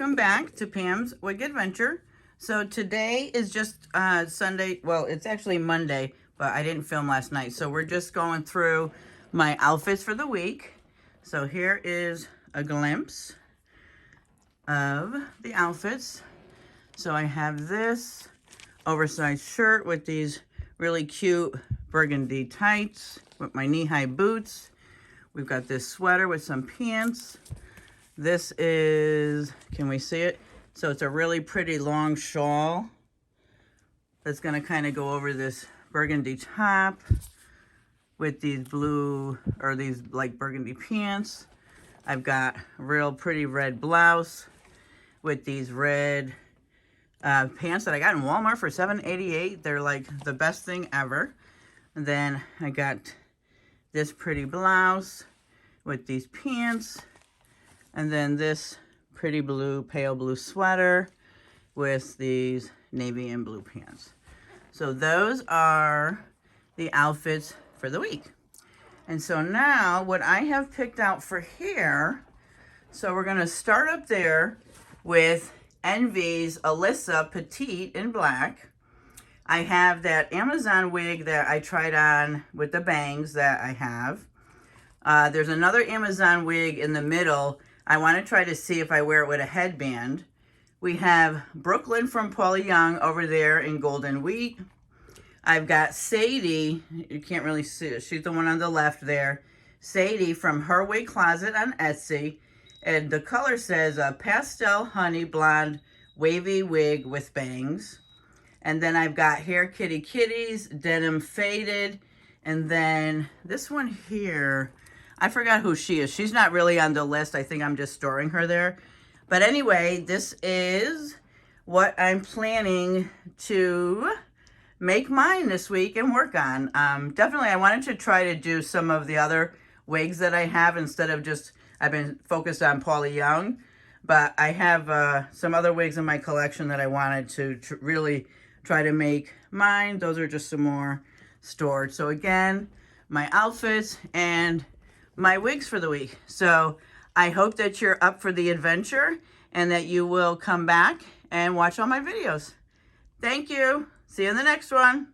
welcome back to Pam's Wig Adventure. So today is just Sunday, well, it's actually Monday, but I didn't film last night. So we're just going through my outfits for the week. So here is a glimpse of the outfits. So I have this oversized shirt with these really cute burgundy tights with my knee-high boots. We've got this sweater with some pants. This is, can we see it? So it's a really pretty long shawl that's gonna kind of go over this burgundy top with these blue, or these like burgundy pants. I've got a real pretty red blouse with these red pants that I got in Walmart for $7.88. They're like the best thing ever. And then I got this pretty blouse with these pants. And then this pretty blue, pale blue sweater with these navy and blue pants. So those are the outfits for the week. And so now what I have picked out for here, so we're gonna start up there with Envy's Alyssa Petite in black. I have that Amazon wig that I tried on with the bangs that I have. There's another Amazon wig in the middle. I want to try to see if I wear it with a headband. We have Brooklyn from Paula Young over there in Golden Wheat. I've got Sadie, you can't really see it, she's the one on the left there. Sadie from Her Wig Closet on Etsy. And the color says pastel honey blonde wavy wig with bangs. And then I've got Hair Kitty Kitties, denim faded. And then this one here, I forgot who she is. She's not really on the list. I think I'm just storing her there. But anyway, this is what I'm planning to make mine this week and work on. Definitely, I wanted to try to do some of the other wigs that I have instead of just, I've been focused on Paula Young. But I have some other wigs in my collection that I wanted to really try to make mine. Those are just some more stored. So again, my outfits and my wigs for the week. So I hope that you're up for the adventure and that you will come back and watch all my videos. Thank you. See you in the next one.